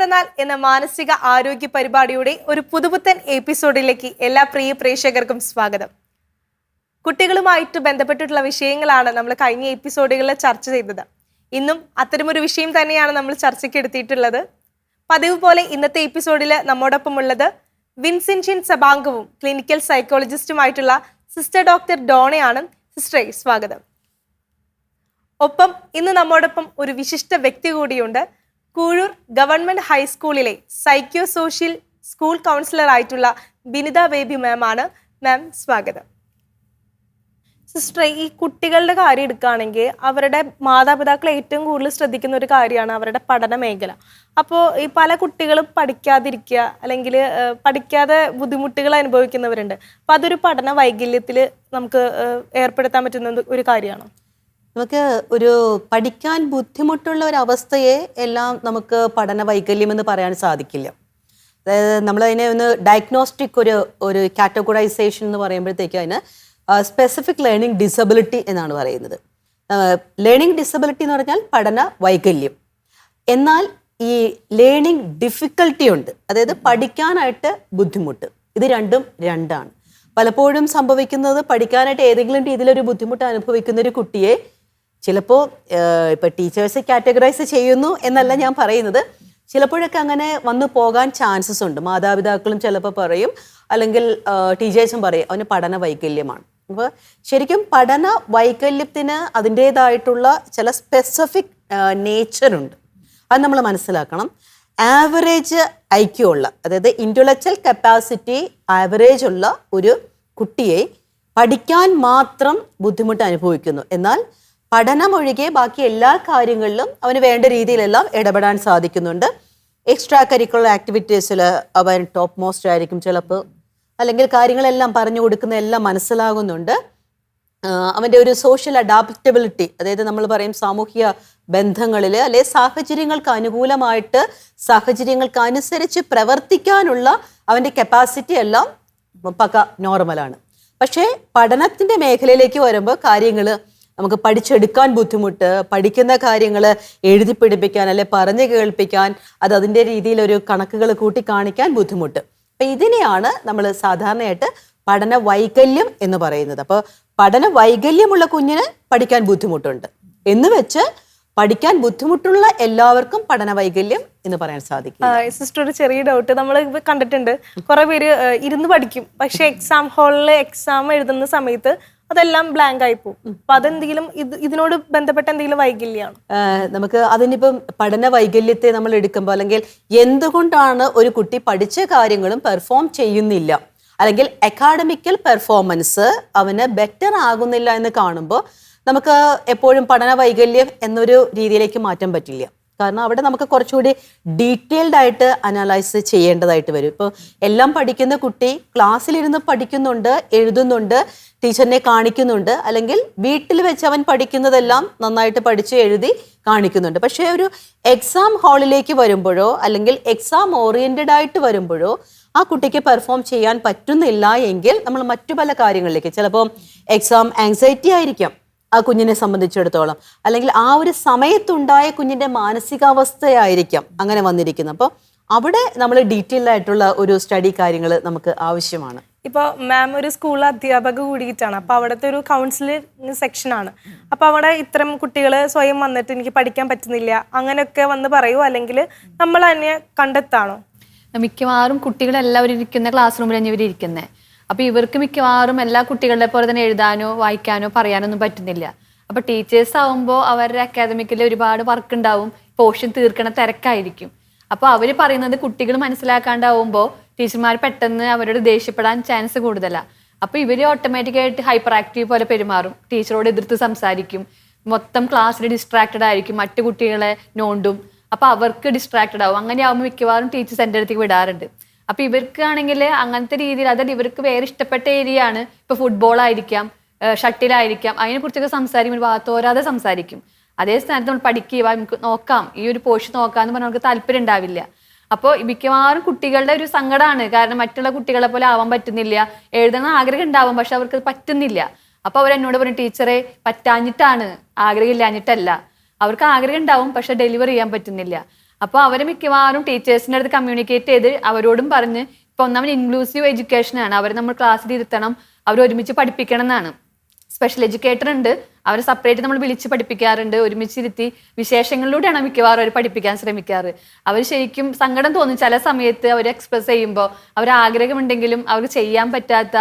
പിറന്നാൽ എന്ന മാനസിക ആരോഗ്യ പരിപാടിയുടെ ഒരു പുതുപുത്തൻ എപ്പിസോഡിലേക്ക് എല്ലാ പ്രിയ പ്രേക്ഷകർക്കും സ്വാഗതം. കുട്ടികളുമായിട്ട് ബന്ധപ്പെട്ടിട്ടുള്ള വിഷയങ്ങളാണ് നമ്മൾ കഴിഞ്ഞ എപ്പിസോഡുകളിൽ ചർച്ച ചെയ്തത്. ഇന്നും അത്തരമൊരു വിഷയം തന്നെയാണ് നമ്മൾ ചർച്ചയ്ക്ക് എടുത്തിട്ടുള്ളത്. പതിവ് പോലെ ഇന്നത്തെ എപ്പിസോഡിൽ നമ്മോടൊപ്പം ഉള്ളത് വിൻസെൻഷ്യൻ സബാംഗവും ക്ലിനിക്കൽ സൈക്കോളജിസ്റ്റുമായിട്ടുള്ള സിസ്റ്റർ ഡോക്ടർ ഡോണയാണ്. സിസ്റ്ററെ, സ്വാഗതം. ഒപ്പം ഇന്ന് നമ്മോടൊപ്പം ഒരു വിശിഷ്ട വ്യക്തി കൂടിയുണ്ട്. കൂഴൂർ ഗവൺമെന്റ് ഹൈസ്കൂളിലെ സൈക്കോ സോഷ്യൽ സ്കൂൾ കൗൺസിലർ ആയിട്ടുള്ള ബിനിത ബേബി മാം ആണ്. മാം, സ്വാഗതം. സിസ്റ്ററെ, ഈ കുട്ടികളുടെ കാര്യം എടുക്കുകയാണെങ്കിൽ അവരുടെ മാതാപിതാക്കൾ ഏറ്റവും കൂടുതൽ ശ്രദ്ധിക്കുന്ന ഒരു കാര്യമാണ് അവരുടെ പഠന മേഖല. അപ്പോൾ ഈ പല കുട്ടികളും പഠിക്കാതിരിക്കുക അല്ലെങ്കിൽ പഠിക്കാതെ ബുദ്ധിമുട്ടുകൾ അനുഭവിക്കുന്നവരുണ്ട്. അപ്പോൾ അതൊരു പഠന വൈകല്യത്തിൽ നമുക്ക് ഏർപ്പെടുത്താൻ പറ്റുന്ന ഒരു കാര്യമാണോ? നമുക്ക് ഒരു പഠിക്കാൻ ബുദ്ധിമുട്ടുള്ള ഒരു അവസ്ഥയെ എല്ലാം നമുക്ക് പഠന വൈകല്യം എന്ന് പറയാൻ സാധിക്കില്ല. അതായത് നമ്മളതിനെ ഒന്ന് ഡയഗ്നോസ്റ്റിക് ഒരു കാറ്റഗറൈസേഷൻ എന്ന് പറയുമ്പോഴത്തേക്കും അതിന് സ്പെസിഫിക് ലേണിംഗ് ഡിസബിലിറ്റി എന്നാണ് പറയുന്നത്. ലേണിംഗ് ഡിസബിലിറ്റി എന്ന് പറഞ്ഞാൽ പഠന വൈകല്യം. എന്നാൽ ഈ ലേണിംഗ് ഡിഫിക്കൽട്ടി ഉണ്ട്, അതായത് പഠിക്കാനായിട്ട് ബുദ്ധിമുട്ട്. ഇത് രണ്ടാണ്. പലപ്പോഴും സംഭവിക്കുന്നത് പഠിക്കാനായിട്ട് ഏതെങ്കിലും രീതിയിലൊരു ബുദ്ധിമുട്ട് അനുഭവിക്കുന്ന ഒരു കുട്ടിയെ ചിലപ്പോൾ ഇപ്പം ടീച്ചേഴ്സ് കാറ്റഗറൈസ് ചെയ്യുന്നു എന്നല്ല ഞാൻ പറയുന്നത്, ചിലപ്പോഴൊക്കെ അങ്ങനെ വന്നു പോകാൻ ചാൻസസ് ഉണ്ട്. മാതാപിതാക്കളും ചിലപ്പോൾ പറയും, അല്ലെങ്കിൽ ടീച്ചേഴ്സും പറയും അവന് പഠന വൈകല്യമാണ്. അപ്പോൾ ശരിക്കും പഠന വൈകല്യത്തിന് അതിൻ്റേതായിട്ടുള്ള ചില സ്പെസിഫിക് നേച്ചറുണ്ട്. അത് നമ്മൾ മനസ്സിലാക്കണം. ആവറേജ് ഐക്യു ഉള്ള, അതായത് ഇൻ്റലക്ച്വൽ കപ്പാസിറ്റി ആവറേജ് ഉള്ള ഒരു കുട്ടിയെ പഠിക്കാൻ മാത്രം ബുദ്ധിമുട്ട് അനുഭവിക്കുന്നു. എന്നാൽ പഠനമൊഴികെ ബാക്കി എല്ലാ കാര്യങ്ങളിലും അവന് വേണ്ട രീതിയിലെല്ലാം ഇടപെടാൻ സാധിക്കുന്നുണ്ട്. എക്സ്ട്രാ കരിക്കുലർ ആക്ടിവിറ്റീസിൽ അവൻ ടോപ്പ് മോസ്റ്റ് ആയിരിക്കും ചിലപ്പോൾ, അല്ലെങ്കിൽ കാര്യങ്ങളെല്ലാം പറഞ്ഞു കൊടുക്കുന്ന എല്ലാം മനസ്സിലാകുന്നുണ്ട്. അവൻ്റെ ഒരു സോഷ്യൽ അഡാപ്റ്റബിലിറ്റി, അതായത് നമ്മൾ പറയും സാമൂഹിക ബന്ധങ്ങളിൽ അല്ലെ സാഹചര്യങ്ങൾക്ക് അനുകൂലമായിട്ട് സാഹചര്യങ്ങൾക്ക് അനുസരിച്ച് പ്രവർത്തിക്കാനുള്ള അവൻ്റെ കപ്പാസിറ്റി എല്ലാം പക്ക നോർമലാണ്. പക്ഷേ പഠനത്തിൻ്റെ മേഖലയിലേക്ക് വരുമ്പോൾ കാര്യങ്ങൾ നമുക്ക് പഠിച്ചെടുക്കാൻ ബുദ്ധിമുട്ട്, പഠിക്കുന്ന കാര്യങ്ങൾ എഴുതി പിടിപ്പിക്കാൻ അല്ലെ പറഞ്ഞ് കേൾപ്പിക്കാൻ, അതിൻ്റെ രീതിയിലൊരു കണക്കുകൾ കൂട്ടി കാണിക്കാൻ ബുദ്ധിമുട്ട്. അപ്പം ഇതിനെയാണ് നമ്മൾ സാധാരണയായിട്ട് പഠന വൈകല്യം എന്ന് പറയുന്നത്. അപ്പോൾ പഠന വൈകല്യമുള്ള കുഞ്ഞിന് പഠിക്കാൻ ബുദ്ധിമുട്ടുണ്ട് എന്ന് വെച്ച് പഠിക്കാൻ ബുദ്ധിമുട്ടുള്ള എല്ലാവർക്കും പഠന വൈകല്യം എന്ന് പറയാൻ സാധിക്കും. സിസ്റ്റർ, ഒരു ചെറിയ ഡൗട്ട്. നമ്മൾ കണ്ടിട്ടുണ്ട് കുറെ പേര് ഇരുന്ന് പഠിക്കും, പക്ഷെ എക്സാം ഹാളിൽ എക്സാം എഴുതുന്ന സമയത്ത് അതെല്ലാം ബ്ലാങ്ക് ആയി പോകും. അപ്പൊ അതെന്തെങ്കിലും ഇതിനോട് ബന്ധപ്പെട്ട എന്തെങ്കിലും വൈകല്യമാണ്? നമുക്ക് അതിനിപ്പം പഠന വൈകല്യത്തെ നമ്മൾ എടുക്കുമ്പോൾ, അല്ലെങ്കിൽ എന്തുകൊണ്ടാണ് ഒരു കുട്ടി പഠിച്ച കാര്യങ്ങളും പെർഫോം ചെയ്യുന്നില്ല, അല്ലെങ്കിൽ അക്കാഡമിക്കൽ പെർഫോമൻസ് അവന് ബെറ്റർ ആകുന്നില്ല എന്ന് കാണുമ്പോൾ നമുക്ക് എപ്പോഴും പഠന വൈകല്യം എന്നൊരു രീതിയിലേക്ക് മാറ്റാൻ പറ്റില്ല. കാരണം അവിടെ നമുക്ക് കുറച്ചുകൂടി ഡീറ്റെയിൽഡ് ആയിട്ട് അനലൈസ് ചെയ്യേണ്ടതായിട്ട് വരും. ഇപ്പോൾ എല്ലാം പഠിക്കുന്ന കുട്ടി ക്ലാസ്സിലിരുന്ന് പഠിക്കുന്നുണ്ട്, എഴുതുന്നുണ്ട്, ടീച്ചറിനെ കാണിക്കുന്നുണ്ട്, അല്ലെങ്കിൽ വീട്ടിൽ വെച്ച് അവൻ പഠിക്കുന്നതെല്ലാം നന്നായിട്ട് പഠിച്ച് എഴുതി കാണിക്കുന്നുണ്ട്. പക്ഷേ ഒരു എക്സാം ഹാളിലേക്ക് വരുമ്പോഴോ അല്ലെങ്കിൽ എക്സാം ഓറിയൻറ്റഡ് ആയിട്ട് വരുമ്പോഴോ ആ കുട്ടിക്ക് പെർഫോം ചെയ്യാൻ പറ്റുന്നില്ല എങ്കിൽ നമ്മൾ മറ്റു പല കാര്യങ്ങളിലേക്ക്, ചിലപ്പോൾ എക്സാം ആങ്സൈറ്റി ആയിരിക്കാം ആ കുഞ്ഞിനെ സംബന്ധിച്ചിടത്തോളം, അല്ലെങ്കിൽ ആ ഒരു സമയത്തുണ്ടായ കുഞ്ഞിൻ്റെ മാനസികാവസ്ഥയായിരിക്കാം അങ്ങനെ വന്നിരിക്കുന്നത്. അപ്പോൾ അവിടെ നമ്മൾ ഡീറ്റെയിൽഡ് ആയിട്ടുള്ള ഒരു സ്റ്റഡി കാര്യങ്ങൾ നമുക്ക് ആവശ്യമാണ്. ഇപ്പോൾ മാം ഒരു സ്കൂൾ അധ്യാപക കൂടിയിട്ടാണ്, അപ്പോൾ അവിടുത്തെ ഒരു കൗൺസിലിംഗ് സെക്ഷനാണ്. അപ്പോൾ അവിടെ ഇത്തരം കുട്ടികൾ സ്വയം വന്നിട്ട് എനിക്ക് പഠിക്കാൻ പറ്റുന്നില്ല അങ്ങനെയൊക്കെ വന്ന് പറയുമോ, അല്ലെങ്കിൽ നമ്മൾ തന്നെ കണ്ടെത്താണോ? മിക്കവാറും കുട്ടികളെല്ലാവരും ഇരിക്കുന്ന ക്ലാസ് റൂമിൽ തന്നെ ഇവർ ഇരിക്കുന്നത്. അപ്പോൾ ഇവർക്ക് മിക്കവാറും എല്ലാ കുട്ടികളുടെ പോലെ തന്നെ എഴുതാനോ വായിക്കാനോ പറയാനോ ഒന്നും പറ്റുന്നില്ല. അപ്പോൾ ടീച്ചേഴ്സ് ആവുമ്പോൾ അവരുടെ അക്കാദമിക്കിൽ ഒരുപാട് വർക്ക് ഉണ്ടാവും, പോർഷൻ തീർക്കണ തിരക്കായിരിക്കും. അപ്പോൾ അവർ പറയുന്നത് കുട്ടികൾ മനസ്സിലാക്കാണ്ടാവുമ്പോൾ ടീച്ചർമാർ പെട്ടെന്ന് അവരോട് ദേഷ്യപ്പെടാൻ ചാൻസ് കൂടുതലാണ്. അപ്പോൾ ഇവർ ഓട്ടോമാറ്റിക്കായിട്ട് ഹൈപ്പർ ആക്റ്റീവ് പോലെ പെരുമാറും, ടീച്ചറോട് എതിർത്ത് സംസാരിക്കും, മൊത്തം ക്ലാസ്സിൽ ഡിസ്ട്രാക്റ്റഡ് ആയിരിക്കും, മറ്റു കുട്ടികളെ നോണ്ടും. അപ്പോൾ അവർക്ക് ഡിസ്ട്രാക്റ്റഡ് ആവും. അങ്ങനെ ആകുമ്പോൾ മിക്കവാറും ടീച്ചേഴ്സ് എൻ്റെ അടുത്തേക്ക് വിടാറുണ്ട്. അപ്പോൾ ഇവർക്കാണെങ്കിൽ അങ്ങനത്തെ രീതിയിൽ, അതായത് ഇവർക്ക് വേറെ ഇഷ്ടപ്പെട്ട ഏരിയ ആണ്, ഇപ്പോൾ ഫുട്ബോൾ ആയിരിക്കാം, ഷട്ടിലായിരിക്കാം, അതിനെക്കുറിച്ചൊക്കെ സംസാരിക്കുമ്പോൾ തോരാതെ സംസാരിക്കും. അതേ സ്ഥാനത്ത് നമ്മൾ പഠിക്കുക, നമുക്ക് നോക്കാം, ഈ ഒരു പോർഷൻ നോക്കാമെന്ന് പറഞ്ഞാൽ നമുക്ക് താല്പര്യം ഉണ്ടാവില്ല. അപ്പോൾ മിക്കവാറും കുട്ടികളുടെ ഒരു സങ്കടമാണ്. കാരണം മറ്റുള്ള കുട്ടികളെ പോലെ ആവാൻ പറ്റുന്നില്ല. എഴുതണം ആഗ്രഹം ഉണ്ടാവും, പക്ഷെ അവർക്ക് പറ്റുന്നില്ല. അപ്പോൾ അവരെന്നോട് പറഞ്ഞു, ടീച്ചറെ പറ്റാഞ്ഞിട്ടാണ്, ആഗ്രഹം ഇല്ലാഞ്ഞിട്ടല്ല. അവർക്ക് ആഗ്രഹം ഉണ്ടാവും, പക്ഷെ ഡെലിവർ ചെയ്യാൻ പറ്റുന്നില്ല. അപ്പോൾ അവർ മിക്കവാറും ടീച്ചേഴ്സിൻ്റെ അടുത്ത് കമ്മ്യൂണിക്കേറ്റ് ചെയ്ത് അവരോടും പറഞ്ഞ് ഇപ്പോൾ ഒന്നാമത് ഇൻക്ലൂസീവ് എഡ്യൂക്കേഷനാണ്, അവർ നമ്മൾ ക്ലാസ്സിൽ ഇരുത്തണം, അവർ ഒരുമിച്ച് പഠിപ്പിക്കണം എന്നാണ്. സ്പെഷ്യൽ എഡ്യൂക്കേറ്റർ ഉണ്ട്, അവർ സെപ്പറേറ്റ് നമ്മൾ വിളിച്ച് പഠിപ്പിക്കാറുണ്ട്, ഒരുമിച്ചിരുത്തി വിശേഷങ്ങളിലൂടെയാണ് മിക്കവാറും അവർ പഠിപ്പിക്കാൻ ശ്രമിക്കാറ്. അവർ ശരിക്കും സങ്കടം തോന്നും ചില സമയത്ത് അവർ എക്സ്പ്രസ് ചെയ്യുമ്പോൾ, അവർ ആഗ്രഹമുണ്ടെങ്കിലും അവർക്ക് ചെയ്യാൻ പറ്റാത്ത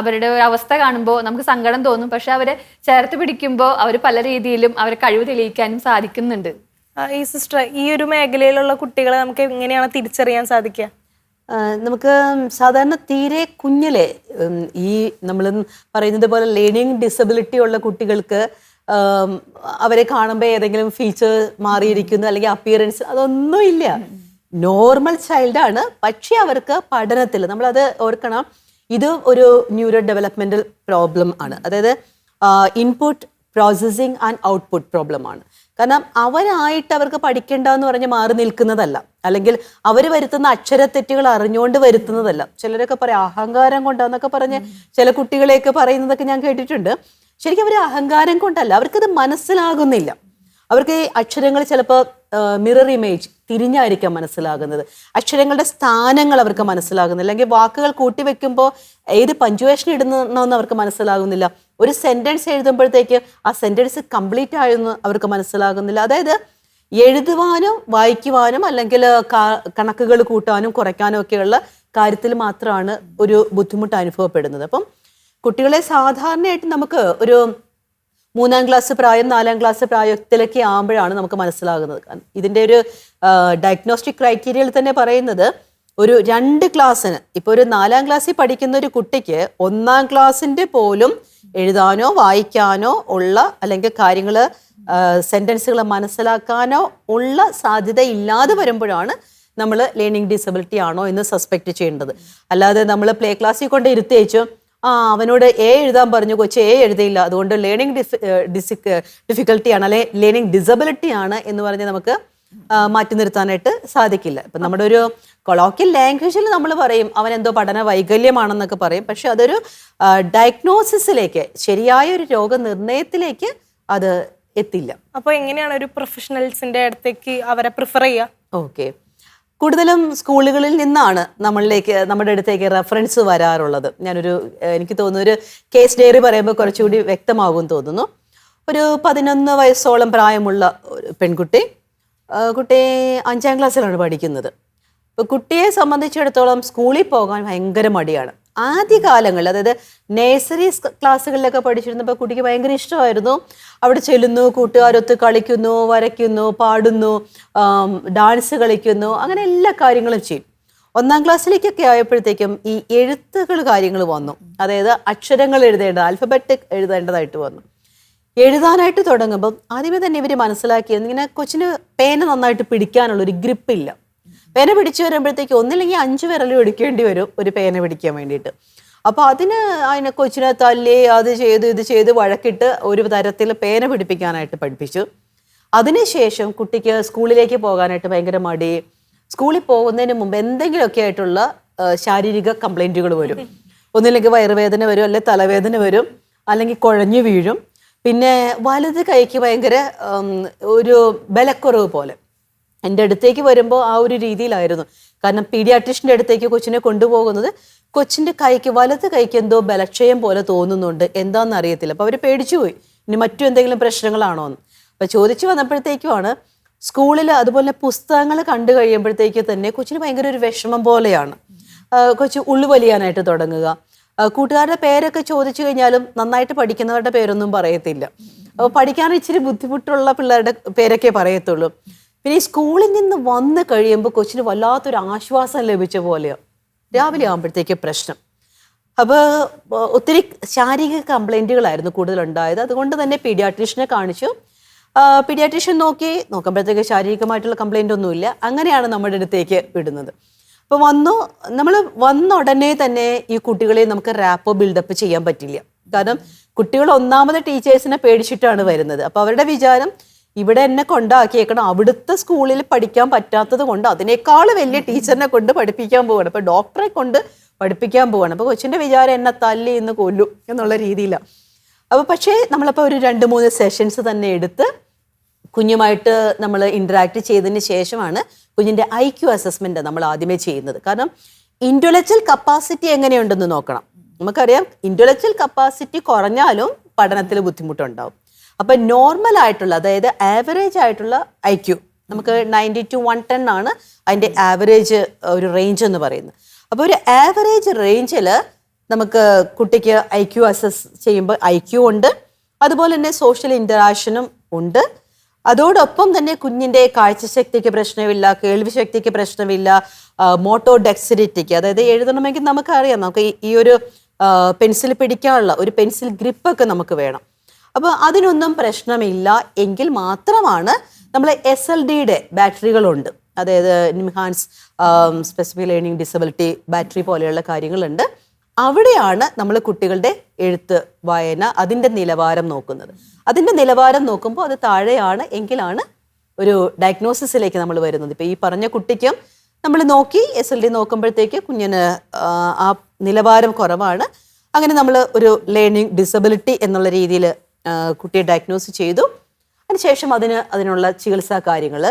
അവരുടെ ഒരു അവസ്ഥ കാണുമ്പോൾ നമുക്ക് സങ്കടം തോന്നും. പക്ഷെ അവരെ ചേർത്ത് പിടിക്കുമ്പോൾ അവർ പല രീതിയിലും അവരെ കഴിവ് തെളിയിക്കാനും സാധിക്കുന്നുണ്ട്. ഈ സിസ്റ്റർ, ഈ ഒരു മേഖലയിലുള്ള കുട്ടികളെ നമുക്ക് എങ്ങനെയാണ് തിരിച്ചറിയാൻ സാധിക്കുക? നമുക്ക് സാധാരണ തീരെ കുഞ്ഞിലെ ഈ നമ്മൾ പറയുന്നത് പോലെ ലേണിംഗ് ഡിസബിലിറ്റി ഉള്ള കുട്ടികൾക്ക് അവരെ കാണുമ്പോൾ ഏതെങ്കിലും ഫീച്ചർ മാറിയിരിക്കുന്നു അല്ലെങ്കിൽ അപ്പിയറൻസ് അതൊന്നുമില്ല, നോർമൽ ചൈൽഡാണ്. പക്ഷേ അവർക്ക് പഠനത്തിൽ നമ്മളത് ഓർക്കണം, ഇത് ഒരു ന്യൂറോ ഡെവലപ്മെന്റൽ പ്രോബ്ലം ആണ്. അതായത് input processing and output problem ആണ്. കാരണം അവരായിട്ട് അവർക്ക് പഠിക്കേണ്ടെന്ന് പറഞ്ഞ് മാറി നിൽക്കുന്നതല്ല, അല്ലെങ്കിൽ അവർ വരുത്തുന്ന അക്ഷരത്തെറ്റുകൾ അറിഞ്ഞുകൊണ്ട് വരുത്തുന്നതല്ല. ചിലരൊക്കെ പറയാം അഹങ്കാരം കൊണ്ടാന്നൊക്കെ പറഞ്ഞ് ചില കുട്ടികളെയൊക്കെ പറയുന്നതൊക്കെ ഞാൻ കേട്ടിട്ടുണ്ട്. ശരിക്കും അവർ അഹങ്കാരം കൊണ്ടല്ല, അവർക്കത് മനസ്സിലാകുന്നില്ല. അവർക്ക് ഈ അക്ഷരങ്ങൾ ചിലപ്പോൾ മിറർ ഇമേജ് തിരിഞ്ഞായിരിക്കാം മനസ്സിലാകുന്നത്, അക്ഷരങ്ങളുടെ സ്ഥാനങ്ങൾ അവർക്ക് മനസ്സിലാകുന്നില്ല, അല്ലെങ്കിൽ വാക്കുകൾ കൂട്ടി വെക്കുമ്പോൾ ഏത് പഞ്ച്വേഷൻ ഇടുന്നെന്ന് അവർക്ക് മനസ്സിലാകുന്നില്ല. ഒരു സെന്റൻസ് എഴുതുമ്പോഴത്തേക്ക് ആ സെന്റൻസ് കംപ്ലീറ്റ് ആയെന്ന് അവർക്ക് മനസ്സിലാകുന്നില്ല. അതായത് എഴുതുവാനും വായിക്കുവാനും അല്ലെങ്കിൽ കണക്കുകൾ കൂട്ടാനും കുറയ്ക്കാനും ഒക്കെയുള്ള കാര്യത്തിൽ മാത്രമാണ് ഒരു ബുദ്ധിമുട്ട് അനുഭവപ്പെടുന്നത്. അപ്പം കുട്ടികളെ സാധാരണയായിട്ട് നമുക്ക് ഒരു 3-ാം ക്ലാസ് പ്രായം 4-ാം ക്ലാസ് പ്രായത്തിലൊക്കെ ആകുമ്പോഴാണ് നമുക്ക് മനസ്സിലാകുന്നത്. ഇതിൻ്റെ ഒരു ഡയഗ്നോസ്റ്റിക് ക്രൈറ്റീരിയയിൽ തന്നെ പറയുന്നത് ഒരു 2 ക്ലാസ്സിന്, ഇപ്പോൾ ഒരു 4-ാം ക്ലാസ്സിൽ പഠിക്കുന്ന ഒരു കുട്ടിക്ക് 1-ാം ക്ലാസ്സിൻ്റെ പോലും എഴുതാനോ വായിക്കാനോ ഉള്ള അല്ലെങ്കിൽ കാര്യങ്ങൾ സെൻറ്റൻസുകൾ മനസ്സിലാക്കാനോ ഉള്ള സാധ്യത ഇല്ലാതെ വരുമ്പോഴാണ് നമ്മൾ ലേണിംഗ് ഡിസബിലിറ്റി ആണോ എന്ന് സസ്പെക്ട് ചെയ്യേണ്ടത്. അല്ലാതെ നമ്മൾ പ്ലേ ക്ലാസ്സിൽ കൊണ്ട് ഇരുത്തിയേച്ചു അവനോട് എ എഴുതാൻ പറഞ്ഞു, കൊച്ച് എ എഴുതിയില്ല, അതുകൊണ്ട് ലേണിംഗ് ഡിഫിക്കൽട്ടിയാണ് അല്ലെ ലേണിംഗ് ഡിസബിലിറ്റി ആണ് എന്ന് പറഞ്ഞ് നമുക്ക് മാറ്റി നിർത്താനായിട്ട് സാധിക്കില്ല. ഇപ്പം നമ്മുടെ ഒരു കൊളോക്കിയൽ ലാംഗ്വേജിൽ നമ്മൾ പറയും അവൻ എന്തോ പഠന വൈകല്യമാണെന്നൊക്കെ പറയും. പക്ഷെ അതൊരു ഡയഗ്നോസിസിലേക്ക്, ശരിയായ ഒരു രോഗനിർണയത്തിലേക്ക് അത് എത്തില്ല. അപ്പോൾ എങ്ങനെയാണ് ഒരു പ്രൊഫഷണൽസിന്റെ അടുത്തേക്ക് അവരെ പ്രിഫർ ചെയ്യുക? ഓക്കെ, കൂടുതലും സ്കൂളുകളിൽ നിന്നാണ് നമ്മുടെ അടുത്തേക്ക് റെഫറൻസ് വരാറുള്ളത്. എനിക്ക് തോന്നുന്നു ഒരു കേസ് ഡയറി പറയുമ്പോൾ കുറച്ചുകൂടി വ്യക്തമാകും തോന്നുന്നു. ഒരു 11 വയസ്സോളം പ്രായമുള്ള ഒരു പെൺകുട്ടി, കുട്ടി 5-ാം ക്ലാസ്സിലാണ് പഠിക്കുന്നത്. ഇപ്പോൾ കുട്ടിയെ സംബന്ധിച്ചിടത്തോളം സ്കൂളിൽ പോകാൻ ഭയങ്കര മടിയാണ്. ആദ്യകാലങ്ങളിൽ, അതായത് നേഴ്സറി ക്ലാസ്സുകളിലൊക്കെ പഠിച്ചിരുന്നപ്പോൾ കുട്ടിക്ക് ഭയങ്കര ഇഷ്ടമായിരുന്നു. അവിടെ ചെല്ലുന്നു, കൂട്ടുകാരൊത്ത് കളിക്കുന്നു, വരയ്ക്കുന്നു, പാടുന്നു, ഡാൻസ് കളിക്കുന്നു, അങ്ങനെ എല്ലാ കാര്യങ്ങളും ചെയ്യും. 1-ാം ക്ലാസ്സിലേക്കൊക്കെ ആയപ്പോഴത്തേക്കും ഈ എഴുത്തുകൾ കാര്യങ്ങൾ വന്നു. അതായത് അക്ഷരങ്ങൾ ആൽഫബറ്റ് എഴുതേണ്ടതായിട്ട് വന്നു. എഴുതാനായിട്ട് തുടങ്ങുമ്പം ആദ്യമേ തന്നെ ഇവർ മനസ്സിലാക്കിയത് ഇങ്ങനെ കൊച്ചിന് പേന നന്നായിട്ട് പിടിക്കാനുള്ളൊരു ഗ്രിപ്പില്ല. പേന പിടിച്ചു വരുമ്പോഴത്തേക്ക് ഒന്നില്ലെങ്കിൽ 5 വിരലും എടുക്കേണ്ടി വരും ഒരു പേന പിടിക്കാൻ വേണ്ടിയിട്ട്. അപ്പോൾ അതിനെ കൊച്ചിനെ തല്ലി അത് ചെയ്ത് ഇത് ചെയ്ത് വഴക്കിട്ട് ഒരു തരത്തിൽ പേന പിടിപ്പിക്കാനായിട്ട് പഠിപ്പിച്ചു. അതിനുശേഷം കുട്ടിക്ക് സ്കൂളിലേക്ക് പോകാനായിട്ട് ഭയങ്കര മടി. സ്കൂളിൽ പോകുന്നതിന് മുമ്പ് എന്തെങ്കിലുമൊക്കെ ആയിട്ടുള്ള ശാരീരിക കംപ്ലൈൻറ്റുകൾ വരും. ഒന്നില്ലെങ്കിൽ വയറുവേദന വരും, അല്ലെങ്കിൽ തലവേദന വരും, അല്ലെങ്കിൽ കുഴഞ്ഞു വീഴും. പിന്നെ വലത് കൈക്ക് ഭയങ്കര ഒരു ബലക്കുറവ് പോലെ. എൻ്റെ അടുത്തേക്ക് വരുമ്പോൾ ആ ഒരു രീതിയിലായിരുന്നു. കാരണം പീഡിയാട്രിഷ്യൻ്റെ അടുത്തേക്ക് കൊച്ചിനെ കൊണ്ടുപോകുന്നത് കൊച്ചിൻ്റെ വലത് കൈക്ക് എന്തോ ബലക്ഷയം പോലെ തോന്നുന്നുണ്ട്, എന്താണെന്ന് അറിയത്തില്ല. അപ്പോൾ അവർ പേടിച്ചുപോയി, ഇനി മറ്റു എന്തെങ്കിലും പ്രശ്നങ്ങളാണോ എന്ന്. അപ്പോൾ ചോദിച്ചു വന്നപ്പോഴത്തേക്കുമാണ് സ്കൂളിൽ അതുപോലെ പുസ്തകങ്ങൾ കണ്ടു കഴിയുമ്പോഴത്തേക്ക് തന്നെ കൊച്ചിന് ഭയങ്കര ഒരു വിഷമം പോലെയാണ്. കൊച്ചു ഉള്ളുവലിയാനായിട്ട് തുടങ്ങുക. കൂട്ടുകാരുടെ പേരൊക്കെ ചോദിച്ചു കഴിഞ്ഞാലും നന്നായിട്ട് പഠിക്കുന്നവരുടെ പേരൊന്നും പറയത്തില്ല. അപ്പോൾ പഠിക്കാൻ ഇച്ചിരി ബുദ്ധിമുട്ടുള്ള പിള്ളേരുടെ പേരൊക്കെ പറയത്തുള്ളൂ. പിന്നെ ഈ സ്കൂളിൽ നിന്ന് വന്ന് കഴിയുമ്പോൾ കൊച്ചിന് വല്ലാത്തൊരു ആശ്വാസം ലഭിച്ച പോലെയാണ്. രാവിലെ ആകുമ്പോഴത്തേക്ക് പ്രശ്നം. അപ്പോൾ ഒത്തിരി ശാരീരിക കംപ്ലൈൻറ്റുകളായിരുന്നു കൂടുതലുണ്ടായത്. അതുകൊണ്ട് തന്നെ പീഡിയാട്രീഷ്യനെ കാണിച്ചു. പീഡിയാട്രീഷ്യൻ നോക്കുമ്പോഴത്തേക്ക് ശാരീരികമായിട്ടുള്ള കംപ്ലൈൻ്റ് ഒന്നുമില്ല. അങ്ങനെയാണ് നമ്മുടെ അടുത്തേക്ക് വിടുന്നത്. അപ്പോൾ നമ്മൾ വന്ന ഉടനെ തന്നെ ഈ കുട്ടികളെ നമുക്ക് റാപ്പോ ബിൽഡപ്പ് ചെയ്യാൻ പറ്റില്ല. കാരണം കുട്ടികൾ ഒന്നാമത് ടീച്ചേഴ്സിനെ പേടിച്ചിട്ടാണ് വരുന്നത്. അപ്പോൾ അവരുടെ വിചാരം ഇവിടെ എന്നെ കൊണ്ടാക്കിയേക്കണം, അവിടുത്തെ സ്കൂളിൽ പഠിക്കാൻ പറ്റാത്തത് കൊണ്ട് അതിനേക്കാൾ വലിയ ടീച്ചറിനെ കൊണ്ട് പഠിപ്പിക്കാൻ പോവുകയാണ്, ഇപ്പോൾ ഡോക്ടറെ കൊണ്ട് പഠിപ്പിക്കാൻ പോവുകയാണ്. അപ്പോൾ കൊച്ചിൻ്റെ വിചാരം എന്നെ തല്ലി ഇന്ന് കൊല്ലും എന്നുള്ള രീതിയിലാണ്. അപ്പോൾ പക്ഷേ നമ്മളപ്പോൾ ഒരു 2-3 സെഷൻസ് തന്നെ എടുത്ത് കുഞ്ഞുമായിട്ട് നമ്മൾ ഇൻറ്ററാക്ട് ചെയ്തതിന് ശേഷമാണ് കുഞ്ഞിൻ്റെ IQ അസസ്മെന്റ് നമ്മൾ ആദ്യമേ ചെയ്യുന്നത്. കാരണം ഇന്റലക്ച്വൽ കപ്പാസിറ്റി എങ്ങനെയുണ്ടെന്ന് നോക്കണം. നമുക്കറിയാം ഇന്റലക്ച്വൽ കപ്പാസിറ്റി കുറഞ്ഞാലും പഠനത്തിൽ ബുദ്ധിമുട്ടുണ്ടാവും. അപ്പൊ നോർമൽ ആയിട്ടുള്ള, അതായത് ആവറേജ് ആയിട്ടുള്ള IQ, നമുക്ക് 90 to 110 ആണ് അതിൻ്റെ ആവറേജ് ഒരു റേഞ്ച് എന്ന് പറയുന്നത്. അപ്പോൾ ഒരു ആവറേജ് റേഞ്ചിൽ നമുക്ക് കുട്ടിക്ക് IQ അസസ് ചെയ്യുമ്പോൾ IQ ഉണ്ട്, അതുപോലെ തന്നെ സോഷ്യൽ ഇൻറ്ററാക്ഷനും ഉണ്ട്. അതോടൊപ്പം തന്നെ കുഞ്ഞിൻ്റെ കാഴ്ചശക്തിക്ക് പ്രശ്നമില്ല, കേൾവി ശക്തിക്ക് പ്രശ്നമില്ല, മോട്ടോ ഡെക്സിലിറ്റിക്ക്, അതായത് എഴുതണമെങ്കിൽ നമുക്കറിയാം നമുക്ക് ഈ ഒരു പെൻസിൽ പിടിക്കാനുള്ള ഒരു പെൻസിൽ ഗ്രിപ്പൊക്കെ നമുക്ക് വേണം. അപ്പോൾ അതിനൊന്നും പ്രശ്നമില്ല എങ്കിൽ മാത്രമാണ് നമ്മൾ SLDയുടെ ബാറ്ററികളുണ്ട്, അതായത് NIMHANS specific learning disability battery പോലെയുള്ള കാര്യങ്ങളുണ്ട്. അവിടെയാണ് നമ്മൾ കുട്ടികളുടെ എഴുത്ത്, വായന, അതിൻ്റെ നിലവാരം നോക്കുന്നത്. അതിൻ്റെ നിലവാരം നോക്കുമ്പോൾ അത് താഴെയാണ് എങ്കിലാണ് ഒരു ഡയഗ്നോസിസിലേക്ക് നമ്മൾ വരുന്നത്. ഇപ്പോൾ ഈ പറഞ്ഞ കുട്ടിക്കും നമ്മൾ നോക്കി SLD നോക്കുമ്പോഴത്തേക്ക് കുഞ്ഞിന് ആ നിലവാരം കുറവാണ്. അങ്ങനെ നമ്മൾ ഒരു ലേണിംഗ് ഡിസബിലിറ്റി എന്നുള്ള രീതിയിൽ കുട്ടിയെ ഡയഗ്നോസ് ചെയ്തു. അതിനുശേഷം അതിനുള്ള ചികിത്സാ കാര്യങ്ങൾ,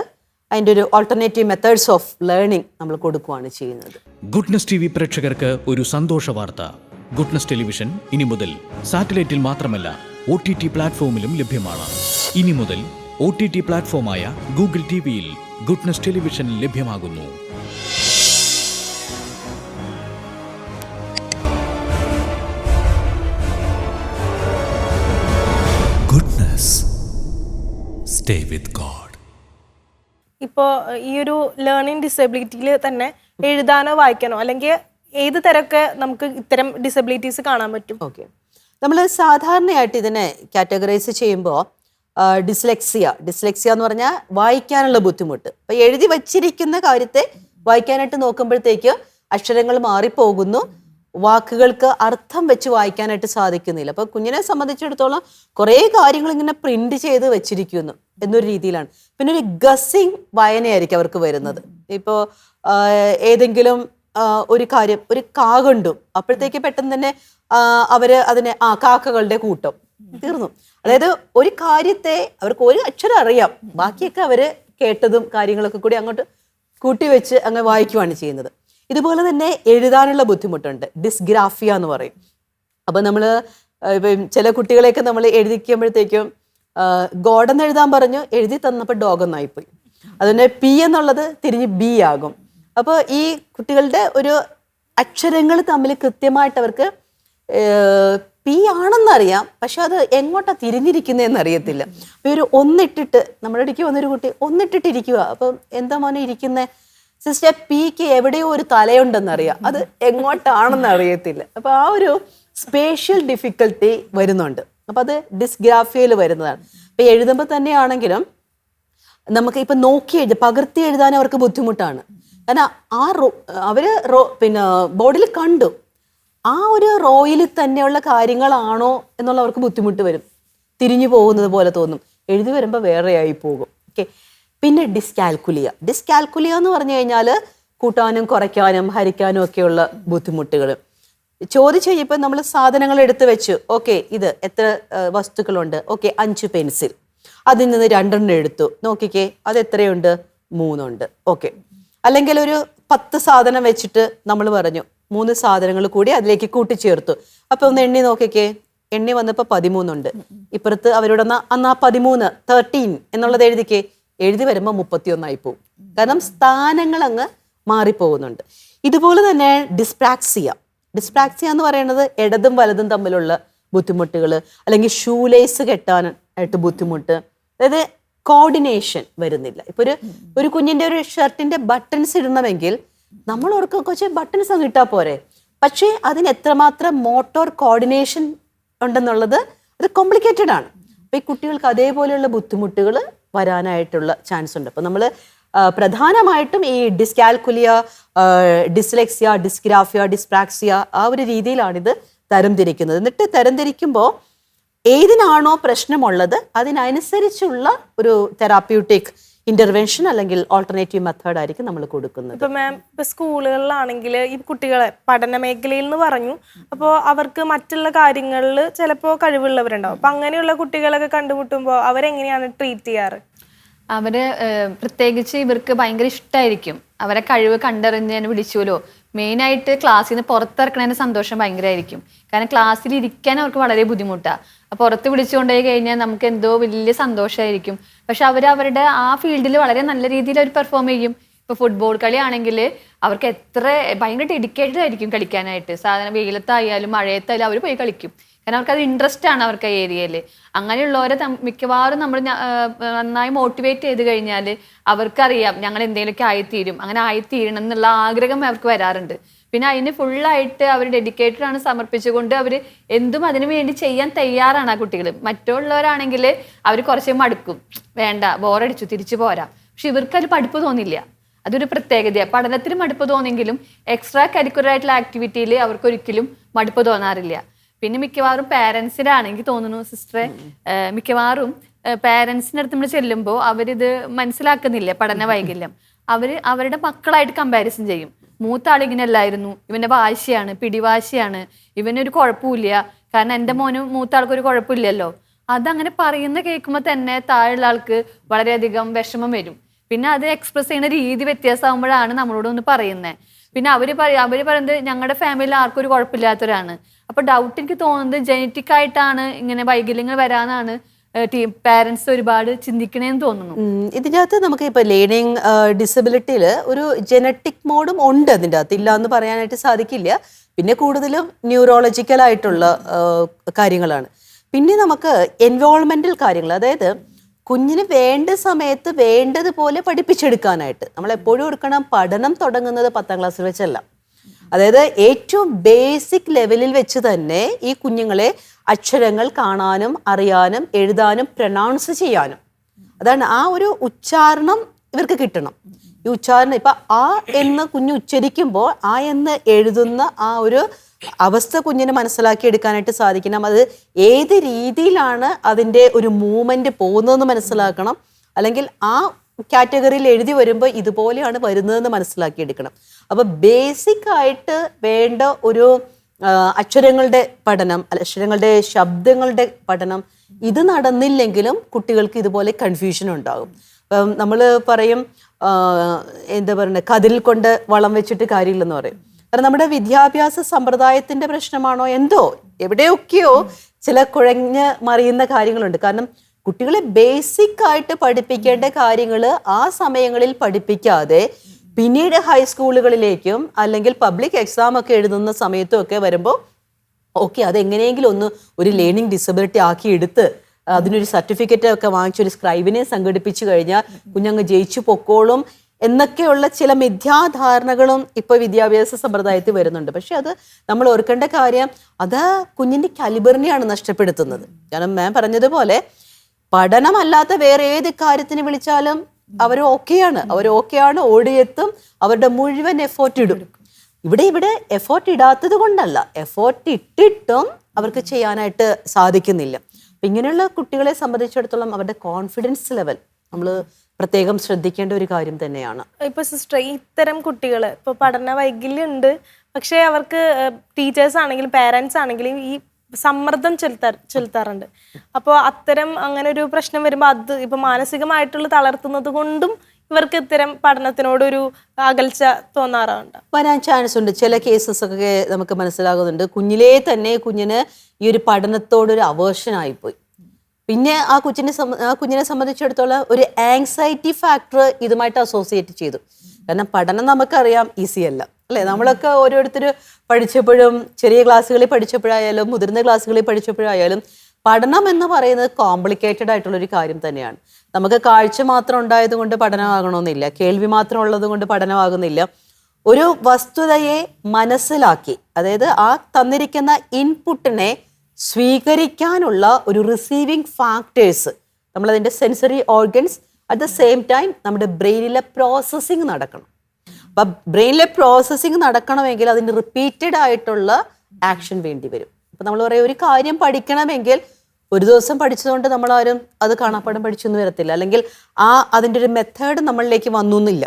അതിൻ്റെ ഒരു ഓൾട്ടർനേറ്റീവ് മെത്തേഡ്സ് ഓഫ് ലേണിംഗ് നമ്മൾ കൊടുക്കുകയാണ് ചെയ്യുന്നത്. ഗുഡ്നസ് TV പ്രേക്ഷകർക്ക് ഒരു സന്തോഷ വാർത്ത. ഗുഡ്നസ് ടെലിവിഷൻ ഇനി മുതൽ സാറ്റലൈറ്റിൽ മാത്രമല്ല OTT പ്ലാറ്റ്ഫോമിലും ലഭ്യമാണ്. ഇനി മുതൽ OTT പ്ലാറ്റ്ഫോമായ ഗൂഗിൾ TVയിൽ ഗുഡ്നസ് ടെലിവിഷൻ ലഭ്യമാകുന്നു. Goodness, stay with God. ഇപ്പോൾ ഈ ഒരു ലേണിംഗ് ഡിസബിലിറ്റിയിൽ തന്നെ എഴുതാനോ വായിക്കാനോ അല്ലെങ്കിൽ ഏത് തരമൊക്കെ നമുക്ക് ഇത്തരം ഡിസബിലിറ്റീസ് കാണാൻ പറ്റും? ഓക്കെ, നമ്മൾ സാധാരണയായിട്ട് ഇതിനെ കാറ്റഗറൈസ് ചെയ്യുമ്പോൾ ഡിസ്ലെക്സിയ എന്ന് പറഞ്ഞാൽ വായിക്കാനുള്ള ബുദ്ധിമുട്ട്. അപ്പോൾ എഴുതി വച്ചിരിക്കുന്ന കാര്യത്തെ വായിക്കാനായിട്ട് നോക്കുമ്പോഴത്തേക്ക് അക്ഷരങ്ങൾ മാറിപ്പോകുന്നു, വാക്കുകൾക്ക് അർത്ഥം വെച്ച് വായിക്കാനായിട്ട് സാധിക്കുന്നില്ല. അപ്പോൾ കുഞ്ഞിനെ സംബന്ധിച്ചിടത്തോളം കുറേ കാര്യങ്ങൾ ഇങ്ങനെ പ്രിന്റ് ചെയ്ത് വെച്ചിരിക്കുന്നു എന്നൊരു രീതിയിലാണ്. പിന്നെ ഒരു ഗസ്സിങ് വായനയായിരിക്കും അവർക്ക് വരുന്നത്. ഇപ്പോൾ ഏതെങ്കിലും ഒരു കാര്യം, ഒരു കാ കണ്ടു, അപ്പോഴത്തേക്ക് പെട്ടെന്ന് തന്നെ അവര് അതിനെ കാക്കകളുടെ കൂട്ടം, തീർന്നു. അതായത് ഒരു കാര്യത്തെ അവർക്ക് ഒരു അക്ഷരം അറിയാം, ബാക്കിയൊക്കെ അവര് കേട്ടതും കാര്യങ്ങളൊക്കെ കൂടി അങ്ങോട്ട് കൂട്ടിവെച്ച് അങ്ങ് വായിക്കുവാണ് ചെയ്യുന്നത്. ഇതുപോലെ തന്നെ എഴുതാനുള്ള ബുദ്ധിമുട്ടുണ്ട്, ഡിസ്ഗ്രാഫിയ എന്ന് പറയും. അപ്പം നമ്മൾ ഇപ്പം ചില കുട്ടികളെയൊക്കെ നമ്മൾ എഴുതിക്കുമ്പോഴത്തേക്കും ഗോഡ് എന്ന് എഴുതാൻ പറഞ്ഞു, എഴുതി തന്നപ്പോൾ ഡോഗ് എന്നായിപ്പോയി. അതുപോലെ P എന്നുള്ളത് തിരിഞ്ഞ് B ആകും. അപ്പോൾ ഈ കുട്ടികളുടെ ഒരു അക്ഷരങ്ങൾ തമ്മിൽ കൃത്യമായിട്ട് അവർക്ക് P ആണെന്നറിയാം, പക്ഷെ അത് എങ്ങോട്ടാണ് തിരിഞ്ഞിരിക്കുന്നതെന്ന് അറിയത്തില്ല. അപ്പോൾ ഒരു ഒന്നിട്ടിട്ട് നമ്മുടെ ഇടയ്ക്ക് വന്നൊരു കുട്ടി ഒന്നിട്ടിട്ടിരിക്കുക, അപ്പം എന്താ മോനെ ഇരിക്കുന്നത്, സിസ്റ്റർ Pക്ക് എവിടെയോ ഒരു തലയുണ്ടെന്നറിയാം, അത് എങ്ങോട്ടാണെന്ന് അറിയത്തില്ല. അപ്പോൾ ആ ഒരു സ്പേഷ്യൽ ഡിഫിക്കൽട്ടി വരുന്നുണ്ട്. അപ്പം അത് ഡിസ്ഗ്രാഫിയയിൽ വരുന്നതാണ്. അപ്പം എഴുതുമ്പോൾ തന്നെയാണെങ്കിലും നമുക്ക് ഇപ്പം പകർത്തി എഴുതാൻ അവർക്ക് ബുദ്ധിമുട്ടാണ്. കാരണം അവര് പിന്നെ ബോർഡിൽ കണ്ടു, ആ ഒരു റോയിൽ തന്നെയുള്ള കാര്യങ്ങളാണോ എന്നുള്ള അവർക്ക് ബുദ്ധിമുട്ട് വരും, തിരിഞ്ഞു പോകുന്നത് പോലെ തോന്നും, എഴുതി വരുമ്പോൾ വേറെയായി പോകും. ഓക്കെ, പിന്നെ ഡിസ്കാൽക്കുലിയ എന്ന് പറഞ്ഞു കഴിഞ്ഞാൽ കൂട്ടാനും കുറയ്ക്കാനും ഹരിക്കാനും ഒക്കെയുള്ള ബുദ്ധിമുട്ടുകൾ. ചോദിച്ചു കഴിഞ്ഞപ്പോൾ നമ്മൾ സാധനങ്ങൾ എടുത്ത് വെച്ചു, ഓക്കെ ഇത് എത്ര വസ്തുക്കളുണ്ട്, ഓക്കെ 5 പെൻസിൽ, അതിൽ നിന്ന് 2 എടുത്തു, നോക്കിക്കേ അത് എത്രയുണ്ട്, 3 ഉണ്ട്, ഓക്കെ. അല്ലെങ്കിൽ ഒരു 10 സാധനം വെച്ചിട്ട് നമ്മൾ പറഞ്ഞു 3 സാധനങ്ങൾ കൂടി അതിലേക്ക് കൂട്ടിച്ചേർത്തു, അപ്പൊ ഒന്ന് എണ്ണി നോക്കിക്കേ, എണ്ണി വന്നപ്പോൾ 13 ഉണ്ട്. ഇപ്പുറത്ത് അവരോട് അന്നാ 13 13 എന്നുള്ളത് എഴുതിക്കേ, എഴുതി വരുമ്പോൾ 31 ആയി പോകും. കാരണം സ്ഥാനങ്ങൾ അങ്ങ് മാറിപ്പോകുന്നുണ്ട്. ഇതുപോലെ തന്നെ ഡിസ്പ്രാക്സിയ എന്ന് പറയുന്നത് ഇടതും വലതും തമ്മിലുള്ള ബുദ്ധിമുട്ടുകൾ, അല്ലെങ്കിൽ ഷൂലേസ് കെട്ടാനായിട്ട് ബുദ്ധിമുട്ട്, അതായത് കോർഡിനേഷൻ വരുന്നില്ല. ഇപ്പൊ ഒരു കുഞ്ഞിന്റെ ഒരു ഷർട്ടിന്റെ ബട്ടൺസ് ഇടണമെങ്കിൽ നമ്മൾ ഓർക്കും കുറച്ച് ബട്ടൺസ് അങ്ങ് ഇട്ടാൽ പോരെ, പക്ഷേ അതിന് എത്രമാത്രം മോട്ടോർ കോർഡിനേഷൻ ഉണ്ടെന്നുള്ളത് അത് കോംപ്ലിക്കേറ്റഡ് ആണ്. അപ്പൊ ഈ കുട്ടികൾക്ക് അതേപോലെയുള്ള ബുദ്ധിമുട്ടുകൾ വരാനായിട്ടുള്ള ചാൻസ് ഉണ്ട്. അപ്പൊ നമ്മൾ പ്രധാനമായിട്ടും ഈ ഡിസ്കാൽക്കുലിയ, ഡിസ്ലെക്സിയ, ഡിസ്ഗ്രാഫിയ, ഡിസ്പ്രാക്സിയ ആ ഒരു രീതിയിലാണിത് തരംതിരിക്കുന്നത്. എന്നിട്ട് തരംതിരിക്കുമ്പോൾ ഏതിനാണോ പ്രശ്നമുള്ളത് അതിനനുസരിച്ചുള്ള ഒരു തെറാപ്യൂട്ടിക് ഇന്റർവെൻഷൻ അല്ലെങ്കിൽ ഓൾട്ടർനേറ്റീവ് മെത്തേഡ് ആയിരിക്കും നമ്മൾ കൊടുക്കുന്നത്. ഇപ്പൊ മാം, ഇപ്പൊ സ്കൂളുകളിലാണെങ്കിൽ ഈ കുട്ടികളെ പഠന മേഖലയിൽ എന്ന് പറഞ്ഞു, അപ്പോൾ അവർക്ക് മറ്റുള്ള കാര്യങ്ങളിൽ ചിലപ്പോൾ കഴിവുള്ളവരുണ്ടാവും. അപ്പൊ അങ്ങനെയുള്ള കുട്ടികളൊക്കെ കണ്ടുമുട്ടുമ്പോൾ അവരെങ്ങനെയാണ് ട്രീറ്റ് ചെയ്യാറ്? അവര് പ്രത്യേകിച്ച് ഇവർക്ക് ഭയങ്കര ഇഷ്ടമായിരിക്കും. അവരെ കഴിവ് കണ്ടറിഞ്ഞ് വിളിച്ചുല്ലോ. മെയിനായിട്ട് ക്ലാസ്സിൽ നിന്ന് പുറത്തിറക്കണതിന്റെ സന്തോഷം ഭയങ്കരമായിരിക്കും. കാരണം ക്ലാസ്സിൽ ഇരിക്കാൻ അവർക്ക് വളരെ ബുദ്ധിമുട്ടാണ്. അപ്പോൾ പുറത്ത് വിളിച്ചുകൊണ്ടുപോയി കഴിഞ്ഞാൽ നമുക്ക് എന്തോ വലിയ സന്തോഷമായിരിക്കും. പക്ഷെ അവരുടെ ആ ഫീൽഡിൽ വളരെ നല്ല രീതിയിൽ അവർ പെർഫോം ചെയ്യും. ഇപ്പോൾ ഫുട്ബോൾ കളി ആണെങ്കിൽ അവർക്ക് ഭയങ്കര ഡെഡിക്കേറ്റഡ് ആയിരിക്കും കളിക്കാനായിട്ട്. സാധാരണ വെയിലത്തായാലും മഴയത്തായാലും അവർ പോയി കളിക്കും. കാരണം അവർക്കത് ഇൻട്രസ്റ്റ് ആണ് അവർക്ക് ആ ഏരിയയിൽ. അങ്ങനെയുള്ളവരെ മിക്കവാറും നമ്മൾ നന്നായി മോട്ടിവേറ്റ് ചെയ്ത് കഴിഞ്ഞാൽ അവർക്കറിയാം ഞങ്ങൾ എന്തെങ്കിലുമൊക്കെ ആയിത്തീരും, അങ്ങനെ ആയിത്തീരണം എന്നുള്ള ആഗ്രഹം അവർക്ക് വരാറുണ്ട്. പിന്നെ അതിന് ഫുള്ളായിട്ട് അവർ ഡെഡിക്കേറ്റഡ് ആണ്, സമർപ്പിച്ചുകൊണ്ട് അവർ എന്തും അതിനു വേണ്ടി ചെയ്യാൻ തയ്യാറാണ് ആ കുട്ടികൾ. മറ്റുള്ളവരാണെങ്കിൽ അവർ കുറച്ച് മടുക്കും, വേണ്ട ബോറടിച്ചു തിരിച്ചു പോരാ. പക്ഷെ ഇവർക്കത് പഠിപ്പ് തോന്നില്ല. അതൊരു പ്രത്യേകതയാണ്. പഠനത്തിന് മടുപ്പ് തോന്നിയെങ്കിലും എക്സ്ട്രാ കരിക്കുലർ ആയിട്ടുള്ള ആക്ടിവിറ്റിയിൽ അവർക്കൊരിക്കലും മടുപ്പ് തോന്നാറില്ല. പിന്നെ മിക്കവാറും പാരൻസിനാണെങ്കിൽ തോന്നുന്നു സിസ്റ്ററെ, മിക്കവാറും പാരൻസിൻ്റെ അടുത്ത് നമ്മൾ ചെല്ലുമ്പോൾ അവരിത് മനസ്സിലാക്കുന്നില്ല പഠന വൈകല്യം. അവരുടെ മക്കളായിട്ട് കമ്പാരിസൺ ചെയ്യും. മൂത്ത ആളിങ്ങനെ അല്ലായിരുന്നു, ഇവന്റെ വാശിയാണ്, പിടിവാശിയാണ്, ഇവനൊരു കുഴപ്പമില്ല, കാരണം എൻ്റെ മോനും മൂത്ത ആൾക്കൊരു കുഴപ്പമില്ലല്ലോ. അതങ്ങനെ പറയുന്ന കേൾക്കുമ്പോൾ തന്നെ താഴെയുള്ള ആൾക്ക് വളരെയധികം വിഷമം വരും. പിന്നെ അത് എക്സ്പ്രസ് ചെയ്യുന്ന രീതി വ്യത്യാസമാകുമ്പോഴാണ് നമ്മളോട് ഒന്ന് പറയുന്നത്. പിന്നെ അവര് പറയുന്നത് ഞങ്ങളുടെ ഫാമിലിയിൽ ആർക്കും ഒരു കുഴപ്പമില്ലാത്തവരാണ്. അപ്പൊ ഡൗട്ട് എനിക്ക് തോന്നുന്നത് ജനറ്റിക് ആയിട്ടാണ് ഇങ്ങനെ വൈകല്യങ്ങൾ വരാനാണ് പാരന്റ്സ് ഒരുപാട് ചിന്തിക്കണേന്ന് തോന്നുന്നു. ഇതിനകത്ത് നമുക്ക് ഇപ്പൊ ലേണിംഗ് ഡിസബിലിറ്റിയിൽ ഒരു ജനറ്റിക് മോഡും ഉണ്ട്, അതിൻ്റെ അകത്ത് ഇല്ല എന്ന് പറയാനായിട്ട് സാധിക്കില്ല. പിന്നെ കൂടുതലും ന്യൂറോളജിക്കൽ ആയിട്ടുള്ള കാര്യങ്ങളാണ്. പിന്നെ നമുക്ക് എൻവയോൺമെന്റൽ കാര്യങ്ങൾ, അതായത് കുഞ്ഞിന് വേണ്ട സമയത്ത് വേണ്ടതുപോലെ പഠിപ്പിച്ചെടുക്കാനായിട്ട് നമ്മൾ എപ്പോഴും ഓർക്കണം, പഠനം തുടങ്ങുന്നത് 10ാം ക്ലാസ്സിൽ വെച്ചല്ല. അതായത് ഏറ്റവും ബേസിക് ലെവലിൽ വെച്ച് തന്നെ ഈ കുഞ്ഞുങ്ങളെ അക്ഷരങ്ങൾ കാണാനും അറിയാനും എഴുതാനും പ്രൊനൗൺസ് ചെയ്യാനും, അതാണ് ആ ഒരു ഉച്ചാരണം ഇവർക്ക് കിട്ടണം. ഈ ഉച്ചാരണം ഇപ്പൊ ആ എന്ന് കുഞ്ഞ് ഉച്ചരിക്കുമ്പോൾ ആ എന്ന് എഴുതുന്ന ആ ഒരു അവസ്ഥ കുഞ്ഞിനെ മനസ്സിലാക്കി എടുക്കാനായിട്ട് സാധിക്കണം. അത് ഏത് രീതിയിലാണ് അതിൻ്റെ ഒരു മൂവ്മെന്റ് പോകുന്നതെന്ന് മനസ്സിലാക്കണം. അല്ലെങ്കിൽ ആ കാറ്റഗറിയിൽ എഴുതി വരുമ്പോൾ ഇതുപോലെയാണ് വരുന്നതെന്ന് മനസ്സിലാക്കി എടുക്കണം. അപ്പൊ ബേസിക് ആയിട്ട് വേണ്ട ഒരു അക്ഷരങ്ങളുടെ പഠനം, അക്ഷരങ്ങളുടെ ശബ്ദങ്ങളുടെ പഠനം, ഇത് നടന്നില്ലെങ്കിലും കുട്ടികൾക്ക് ഇതുപോലെ കൺഫ്യൂഷൻ ഉണ്ടാകും. അപ്പം നമ്മൾ പറയും എന്താ പറയുക, കതിൽ കൊണ്ട് വളം വെച്ചിട്ട് കാര്യമില്ലെന്ന് പറയും. കാരണം നമ്മുടെ വിദ്യാഭ്യാസ സമ്പ്രദായത്തിന്റെ പ്രശ്നമാണോ എന്തോ, എവിടെയൊക്കെയോ ചില കുഴഞ്ഞ് മറിയുന്ന കാര്യങ്ങളുണ്ട്. കാരണം കുട്ടികളെ ബേസിക് ആയിട്ട് പഠിപ്പിക്കേണ്ട കാര്യങ്ങൾ ആ സമയങ്ങളിൽ പഠിപ്പിക്കാതെ പിന്നീട് ഹൈസ്കൂളുകളിലേക്കും അല്ലെങ്കിൽ പബ്ലിക് എക്സാം ഒക്കെ എഴുതുന്ന സമയത്തും ഒക്കെ വരുമ്പോൾ ഓക്കെ അതെങ്ങനെയെങ്കിലും ഒന്ന് ഒരു ലേണിംഗ് ഡിസബിലിറ്റി ആക്കി എടുത്ത് അതിനൊരു സർട്ടിഫിക്കറ്റ് ഒക്കെ വാങ്ങിച്ച് ഒരു സ്ക്രൈബിനെ സംഘടിപ്പിച്ചു കഴിഞ്ഞാൽ കുഞ്ഞങ്ങ് ജയിച്ചു പൊക്കോളും എന്നൊക്കെയുള്ള ചില മിഥ്യാധാരണകളും ഇപ്പൊ വിദ്യാഭ്യാസ സമ്പ്രദായത്തിൽ വരുന്നുണ്ട്. പക്ഷെ അത് നമ്മൾ ഓർക്കേണ്ട കാര്യം, അത് കുഞ്ഞിന്റെ കാലിബറിനെയാണ് നഷ്ടപ്പെടുത്തുന്നത്. കാരണം മാം പറഞ്ഞതുപോലെ പഠനമല്ലാത്ത വേറെ ഏത് കാര്യത്തിന് വിളിച്ചാലും അവർ ഓക്കെയാണ്, ഓടിയെത്തും, അവരുടെ മുഴുവൻ എഫോർട്ട് ഇടും. ഇവിടെ എഫോർട്ട് ഇടാത്തത് കൊണ്ടല്ല, എഫോർട്ട് ഇട്ടിട്ടും അവർക്ക് ചെയ്യാനായിട്ട് സാധിക്കുന്നില്ല. അപ്പം ഇങ്ങനെയുള്ള കുട്ടികളെ സംബന്ധിച്ചിടത്തോളം അവരുടെ കോൺഫിഡൻസ് ലെവൽ നമ്മൾ പ്രത്യേകം ശ്രദ്ധിക്കേണ്ട ഒരു കാര്യം തന്നെയാണ്. ഇപ്പൊ സിസ്റ്റർ, ഇത്തരം കുട്ടികൾ ഇപ്പൊ പഠന വൈകല്യം ഉണ്ട്, പക്ഷെ അവർക്ക് ടീച്ചേഴ്സ് ആണെങ്കിലും പേരൻസ് ആണെങ്കിലും ഈ സമ്മർദ്ദം ചെലുത്താറുണ്ട്. അപ്പോൾ അത്തരം അങ്ങനെ ഒരു പ്രശ്നം വരുമ്പോൾ അത് ഇപ്പൊ മാനസികമായിട്ടുള്ള തളർത്തുന്നത് കൊണ്ടും ഇവർക്ക് ഇത്തരം പഠനത്തിനോടൊരു അകൽച്ച തോന്നാറുണ്ട്, വരാൻ ചാൻസ് ഉണ്ട്. ചില കേസസ് ഒക്കെ നമുക്ക് മനസ്സിലാകുന്നുണ്ട്. കുഞ്ഞിലേ തന്നെ കുഞ്ഞിന് ഈ ഒരു പഠനത്തോടൊരു അവേർഷനായിപ്പോയി. പിന്നെ ആ കുഞ്ഞിനെ സംബന്ധിച്ചിടത്തോളം ഒരു ആങ്സൈറ്റി ഫാക്ടർ ഇതുമായിട്ട് അസോസിയേറ്റ് ചെയ്തു. കാരണം പഠനം നമുക്കറിയാം ഈസി അല്ല അല്ലേ. നമ്മളൊക്കെ ഓരോരുത്തർ പഠിച്ചപ്പോഴും, ചെറിയ ക്ലാസ്സുകളിൽ പഠിച്ചപ്പോഴായാലും മുതിർന്ന ക്ലാസ്സുകളിൽ പഠിച്ചപ്പോഴായാലും പഠനം എന്ന് പറയുന്നത് കോംപ്ലിക്കേറ്റഡ് ആയിട്ടുള്ളൊരു കാര്യം തന്നെയാണ്. നമുക്ക് കാഴ്ച മാത്രം ഉണ്ടായത് കൊണ്ട് പഠനമാകണമെന്നില്ല, കേൾവി മാത്രം ഉള്ളത് കൊണ്ട് പഠനമാകുന്നില്ല. ഒരു വസ്തുതയെ മനസ്സിലാക്കി, അതായത് ആ തന്നിരിക്കുന്ന ഇൻപുട്ടിനെ സ്വീകരിക്കാനുള്ള ഒരു റിസീവിങ് ഫാക്ടേഴ്സ്, നമ്മളതിൻ്റെ sensory organs at the same time നമ്മുടെ ബ്രെയിനിലെ പ്രോസസ്സിങ് നടക്കണം. അപ്പം ബ്രെയിനിലെ പ്രോസസ്സിങ് നടക്കണമെങ്കിൽ അതിന് റിപ്പീറ്റഡ് ആയിട്ടുള്ള ആക്ഷൻ വേണ്ടി വരും. അപ്പം നമ്മൾ പറയും ഒരു കാര്യം പഠിക്കണമെങ്കിൽ ഒരു ദിവസം പഠിച്ചതുകൊണ്ട് നമ്മളാരും അത് കാണാപ്പാടം പഠിച്ചൊന്നും വരത്തില്ല, അല്ലെങ്കിൽ അതിൻ്റെ ഒരു മെത്തേഡ് നമ്മളിലേക്ക് വന്നു എന്നില്ല.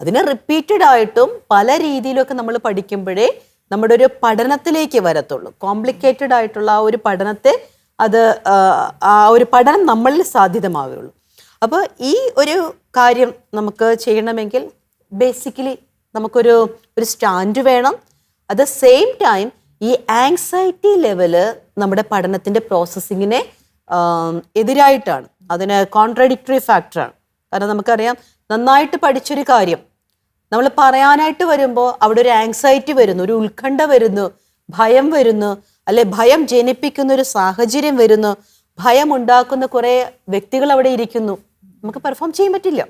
അതിനെ റിപ്പീറ്റഡ് ആയിട്ടും പല രീതിയിലൊക്കെ നമ്മൾ പഠിക്കുമ്പോഴേ നമ്മുടെ ഒരു പഠനത്തിലേക്ക് വരത്തുള്ളൂ. കോംപ്ലിക്കേറ്റഡ് ആയിട്ടുള്ള ആ ഒരു പഠനത്തെ ആ ഒരു പഠനം നമ്മളിൽ സാധ്യതമാവുകയുള്ളൂ. അപ്പോൾ ഈ ഒരു കാര്യം നമുക്ക് ചെയ്യണമെങ്കിൽ ബേസിക്കലി നമുക്കൊരു സ്റ്റാൻഡ് വേണം. അറ്റ് ദ സെയിം ടൈം ഈ ആങ്സൈറ്റി ലെവല് നമ്മുടെ പഠനത്തിൻ്റെ പ്രോസസ്സിങ്ങിനെ എതിരായിട്ടാണ്, അതിന് കോൺട്രഡിക്ടറി ഫാക്ടറാണ്. കാരണം നമുക്കറിയാം, നന്നായിട്ട് പഠിച്ചൊരു കാര്യം നമ്മൾ പറയാനായിട്ട് വരുമ്പോൾ അവിടെ ഒരു ആങ്സൈറ്റി വരുന്നു, ഒരു ഉത്കണ്ഠ വരുന്നു, ഭയം വരുന്നു, അല്ലെ ഭയം ജനിപ്പിക്കുന്ന ഒരു സാഹചര്യം വരുന്നു, ഭയം ഉണ്ടാക്കുന്ന കുറേ വ്യക്തികൾ അവിടെ ഇരിക്കുന്നു, നമുക്ക് പെർഫോം ചെയ്യാൻ പറ്റില്ല.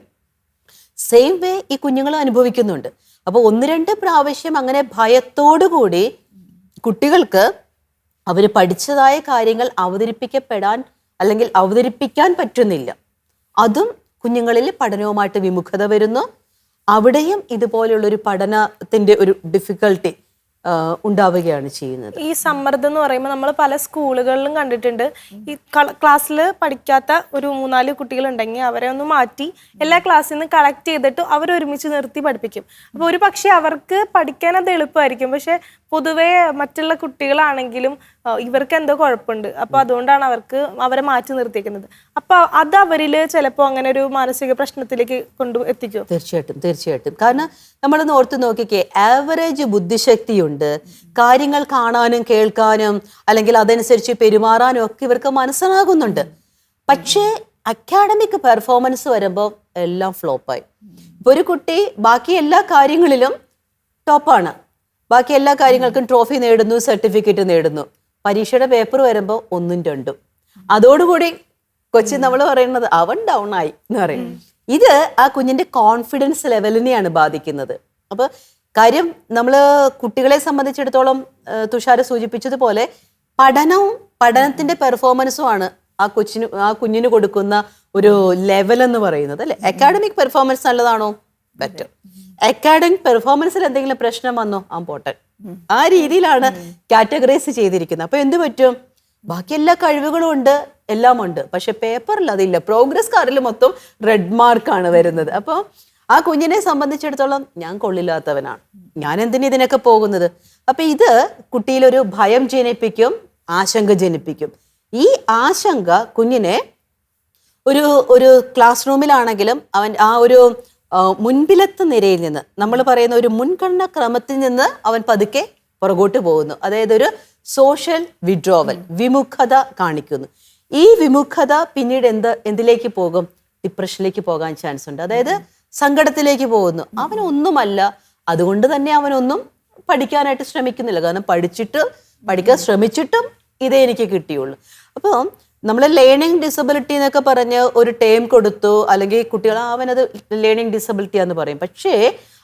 സെയിം വേ ഈ കുഞ്ഞുങ്ങൾ അനുഭവിക്കുന്നുണ്ട്. അപ്പോൾ 1-2 പ്രാവശ്യം അങ്ങനെ ഭയത്തോടു കൂടി കുട്ടികൾക്ക് അവർ പഠിച്ചതായ കാര്യങ്ങൾ അവതരിപ്പിക്കപ്പെടാൻ അല്ലെങ്കിൽ അവതരിപ്പിക്കാൻ പറ്റുന്നില്ല. അതും കുഞ്ഞുങ്ങളിൽ പഠനവുമായിട്ട് വിമുഖത വരുന്നു. അവിടെയും ഇതുപോലെയുള്ളൊരു പഠനത്തിൻ്റെ ഒരു ഡിഫിക്കൽട്ടി ഉണ്ടാവുകയാണ് ചെയ്യുന്നത്. ഈ സമ്മർദ്ദം എന്ന് പറയുമ്പോൾ നമ്മൾ പല സ്കൂളുകളിലും കണ്ടിട്ടുണ്ട്. ഈ ക്ലാസ്സിൽ പഠിക്കാത്ത ഒരു 3-4 കുട്ടികളുണ്ടെങ്കിൽ അവരെ ഒന്ന് മാറ്റി എല്ലാ ക്ലാസ്സിൽ നിന്ന് കളക്ട് ചെയ്തിട്ട് അവരൊരുമിച്ച് നിർത്തി പഠിപ്പിക്കും. അപ്പോൾ ഒരു പക്ഷേ അവർക്ക് പഠിക്കാൻ അത് എളുപ്പമായിരിക്കും. പക്ഷെ പൊതുവേ മറ്റുള്ള കുട്ടികളാണെങ്കിലും ഇവർക്ക് എന്തോ കുഴപ്പമുണ്ട്, അപ്പോൾ അതുകൊണ്ടാണ് അവരെ മാറ്റി നിർത്തിയിരിക്കുന്നത്. അപ്പോൾ അത് അവരിൽ ചിലപ്പോൾ അങ്ങനെ ഒരു മാനസിക പ്രശ്നത്തിലേക്ക് എത്തിക്കും. തീർച്ചയായിട്ടും. കാരണം നമ്മളൊന്ന് ഓർത്ത് നോക്കിക്കേ, ആവറേജ് ബുദ്ധിശക്തിയുണ്ട്, കാര്യങ്ങൾ കാണാനും കേൾക്കാനും അല്ലെങ്കിൽ അതനുസരിച്ച് പെരുമാറാനും ഒക്കെ ഇവർക്ക് മനസ്സിലാകുന്നുണ്ട്. പക്ഷേ അക്കാഡമിക് പെർഫോമൻസ് വരുമ്പോൾ എല്ലാം ഫ്ലോപ്പായി. ഇപ്പോൾ ഒരു കുട്ടി ബാക്കി എല്ലാ കാര്യങ്ങളിലും ടോപ്പാണ്, ബാക്കി എല്ലാ കാര്യങ്ങൾക്കും ട്രോഫി നേടുന്നു, സർട്ടിഫിക്കറ്റ് നേടുന്നു, പരീക്ഷയുടെ പേപ്പർ വരുമ്പോൾ 1-2. അതോടുകൂടി കൊച്ചി നമ്മൾ പറയുന്നത് അവൻ ഡൗൺ ആയി എന്ന് പറയും. ഇത് ആ കുഞ്ഞിന്റെ കോൺഫിഡൻസ് ലെവലിനെയാണ് ബാധിക്കുന്നത്. അപ്പോൾ കാര്യം നമ്മൾ കുട്ടികളെ സംബന്ധിച്ചിടത്തോളം തുഷാര സൂചിപ്പിച്ചതുപോലെ പഠനത്തിന്റെ പെർഫോമൻസുമാണ് ആ കുഞ്ഞിന് കൊടുക്കുന്ന ഒരു ലെവൽ എന്ന് പറയുന്നത്, അല്ലെ? അക്കാഡമിക് പെർഫോമൻസ് നല്ലതാണോ? ബെറ്റർ. അക്കാഡമിക് പെർഫോമൻസിൽ എന്തെങ്കിലും പ്രശ്നം വന്നോ? പോട്ടെ. ആ രീതിയിലാണ് കാറ്റഗറൈസ് ചെയ്തിരിക്കുന്നത്. അപ്പൊ എന്ത് പറ്റും? ബാക്കി എല്ലാ കഴിവുകളും ഉണ്ട്, എല്ലാം ഉണ്ട്, പക്ഷെ പേപ്പറിൽ അതില്ല. പ്രോഗ്രസ് കാർഡിൽ മൊത്തം റെഡ് മാർക്കാണ് വരുന്നത്. അപ്പോൾ ആ കുഞ്ഞിനെ സംബന്ധിച്ചിടത്തോളം ഞാൻ കൊള്ളില്ലാത്തവനാണ്, ഞാൻ എന്തിനാ ഇതിനൊക്കെ പോകുന്നത്? അപ്പൊ ഇത് കുട്ടിയിലൊരു ഭയം ജനിപ്പിക്കും, ആശങ്ക ജനിപ്പിക്കും. ഈ ആശങ്ക കുഞ്ഞിനെ ഒരു ക്ലാസ് റൂമിലാണെങ്കിലും അവൻ ആ ഒരു മുൻപിലത്തെ നിരയിൽ നിന്ന്, നമ്മൾ പറയുന്ന ഒരു മുൻഗണന ക്രമത്തിൽ നിന്ന് അവൻ പതുക്കെ പുറകോട്ട് പോകുന്നു. അതായത് ഒരു സോഷ്യൽ വിഡ്രോവൽ, വിമുഖത കാണിക്കുന്നു. ഈ വിമുഖത പിന്നീട് എന്തിലേക്ക് പോകും? ഡിപ്രഷനിലേക്ക് പോകാൻ ചാൻസ് ഉണ്ട്. അതായത് സങ്കടത്തിലേക്ക് പോകുന്നു. അവനൊന്നുമല്ല, അതുകൊണ്ട് തന്നെ അവനൊന്നും പഠിക്കാനായിട്ട് ശ്രമിക്കുന്നില്ല. കാരണം പഠിക്കാൻ ശ്രമിച്ചിട്ടും ഇതേ എനിക്ക് കിട്ടിയുള്ളൂ. അപ്പോൾ നമ്മൾ ലേണിംഗ് ഡിസബിലിറ്റി എന്നൊക്കെ പറഞ്ഞ് ഒരു ടേം കൊടുത്തു, അല്ലെങ്കിൽ കുട്ടികൾ അവനത് ലേണിംഗ് ഡിസബിലിറ്റി എന്ന് പറയും. പക്ഷേ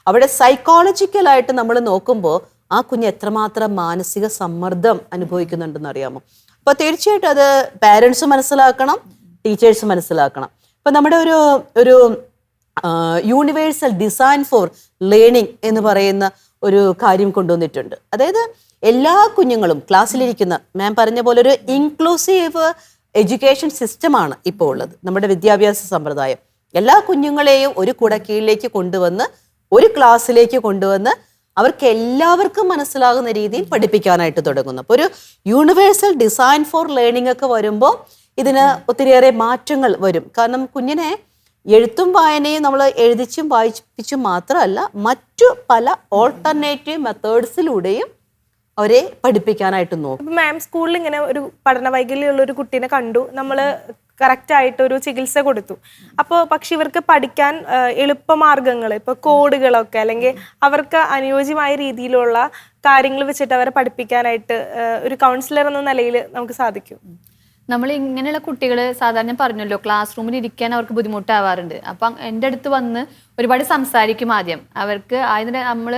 അവിടെ സൈക്കോളജിക്കലായിട്ട് നമ്മൾ നോക്കുമ്പോൾ ആ കുഞ്ഞ് എത്രമാത്രം മാനസിക സമ്മർദ്ദം അനുഭവിക്കുന്നുണ്ടെന്ന് അറിയാമോ? അപ്പോൾ തീർച്ചയായിട്ടും അത് പാരൻസ് മനസ്സിലാക്കണം, ടീച്ചേഴ്സ് മനസ്സിലാക്കണം. ഇപ്പം നമ്മുടെ ഒരു യൂണിവേഴ്സൽ ഡിസൈൻ ഫോർ ലേണിംഗ് എന്ന് പറയുന്ന ഒരു കാര്യം കൊണ്ടുവന്നിട്ടുണ്ട്. അതായത് എല്ലാ കുഞ്ഞുങ്ങളും ക്ലാസ്സിലിരിക്കുന്ന, മാം പറഞ്ഞ പോലെ ഒരു ഇൻക്ലൂസീവ് എഡ്യൂക്കേഷൻ സിസ്റ്റമാണ് ഇപ്പോൾ ഉള്ളത് നമ്മുടെ വിദ്യാഭ്യാസ സമ്പ്രദായം. എല്ലാ കുഞ്ഞുങ്ങളെയും ഒരു കുടക്കീഴിലേക്ക് കൊണ്ടുവന്ന്, ഒരു ക്ലാസ്സിലേക്ക് കൊണ്ടുവന്ന് അവർക്ക് എല്ലാവർക്കും മനസ്സിലാകുന്ന രീതിയിൽ പഠിപ്പിക്കാനായിട്ട് തുടങ്ങുന്നു. അപ്പോൾ ഒരു യൂണിവേഴ്സൽ ഡിസൈൻ ഫോർ ലേണിംഗ് ഒക്കെ വരുമ്പോൾ ഇതിന് ഒത്തിരിയേറെ മാറ്റങ്ങൾ വരും. കാരണം കുഞ്ഞിനെ എഴുത്തും വായനയും നമ്മൾ എഴുതിച്ചും വായിപ്പിച്ചും മാത്രമല്ല, മറ്റു പല ഓൾട്ടർനേറ്റീവ് മെത്തേഡ്സിലൂടെയും അവരെ പഠിപ്പിക്കാനായിട്ട് നോക്കും. മാം, സ്കൂളിൽ ഇങ്ങനെ ഒരു പഠന വൈകല്യമുള്ള ഒരു കുട്ടീനെ കണ്ടു, നമ്മൾ കറക്റ്റ് ആയിട്ട് ഒരു ചികിത്സ കൊടുത്തു. അപ്പോൾ പക്ഷെ ഇവർക്ക് പഠിക്കാൻ എളുപ്പമാർഗങ്ങൾ, ഇപ്പോൾ കോഡുകളൊക്കെ അല്ലെങ്കിൽ അവർക്ക് അനുയോജ്യമായ രീതിയിലുള്ള കാര്യങ്ങൾ വെച്ചിട്ട് അവരെ പഠിപ്പിക്കാനായിട്ട് ഒരു കൗൺസിലർ എന്ന നിലയിൽ നമുക്ക് സാധിക്കും. നമ്മൾ ഇങ്ങനെയുള്ള കുട്ടികൾ സാധാരണ പറഞ്ഞല്ലോ, ക്ലാസ് റൂമിൽ ഇരിക്കാൻ അവർക്ക് ബുദ്ധിമുട്ടാവാറുണ്ട്. അപ്പം എൻ്റെ അടുത്ത് വന്ന് ഒരുപാട് സംസാരിക്കും. ആദ്യം അവർക്ക്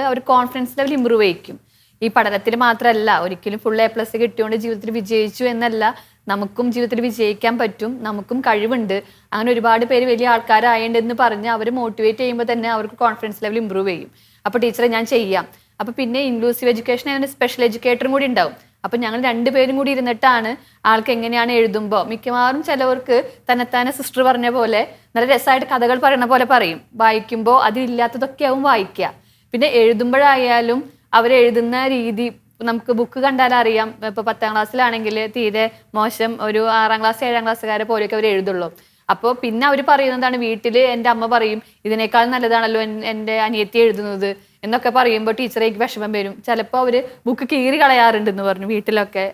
അവർ കോൺഫിഡൻസ് ലെവൽ ഇമ്പ്രൂവ് ചെയ്യിക്കും. ഈ പഠനത്തിൽ മാത്രമല്ല, ഒരിക്കലും ഫുൾ A+ കിട്ടിയോണ്ട് ജീവിതത്തിൽ വിജയിച്ചു എന്നല്ല, നമുക്കും ജീവിതത്തിൽ വിജയിക്കാൻ പറ്റും, നമുക്കും കഴിവുണ്ട്. അങ്ങനെ ഒരുപാട് പേര് വലിയ ആൾക്കാരായെന്ന് പറഞ്ഞ് അവർ മോട്ടിവേറ്റ് ചെയ്യുമ്പോൾ തന്നെ അവർക്ക് കോൺഫിഡൻസ് ലെവൽ ഇമ്പ്രൂവ് ചെയ്യും. അപ്പോൾ ടീച്ചറെ ഞാൻ ചെയ്യാം. അപ്പോൾ പിന്നെ ഇൻക്ലൂസീവ് എഡ്യൂക്കേഷൻ ആയതുകൊണ്ട് സ്പെഷ്യൽ എഡ്യൂക്കേറ്ററും കൂടി ഉണ്ടാവും. അപ്പം ഞങ്ങൾ 2 പേരും കൂടി ഇരുന്നിട്ടാണ് ആൾക്ക് എങ്ങനെയാണ് എഴുതുമ്പോൾ, മിക്കവാറും ചിലവർക്ക് തന്നെത്താനെ സിസ്റ്റർ പറഞ്ഞ പോലെ നല്ല രസമായിട്ട് കഥകൾ പറയുന്ന പോലെ പറയും. വായിക്കുമ്പോൾ അതിലില്ലാത്തതൊക്കെ ആവും വായിക്കുക. പിന്നെ എഴുതുമ്പോഴായാലും അവരെഴുതുന്ന രീതി നമുക്ക് ബുക്ക് കണ്ടാലറിയാം. ഇപ്പോൾ 10ാം ക്ലാസ്സിലാണെങ്കിൽ തീരെ മോശം, ഒരു 6ാം ക്ലാസ് 7ാം ക്ലാസ്സുകാരെ പോലെയൊക്കെ അവർ എഴുതുള്ളൂ. അപ്പോൾ പിന്നെ അവർ പറയുന്നതാണ്, വീട്ടിൽ എൻ്റെ അമ്മ പറയും ഇതിനേക്കാൾ നല്ലതാണല്ലോ എൻ്റെ അനിയത്തി എഴുതുന്നത് എന്നൊക്കെ പറയുമ്പോൾ ടീച്ചറേക്ക് വിഷമം വരും. ചിലപ്പോൾ അവർ ബുക്ക് കീറി കളയാറുണ്ടെന്ന് പറഞ്ഞു വീട്ടിലൊക്കെ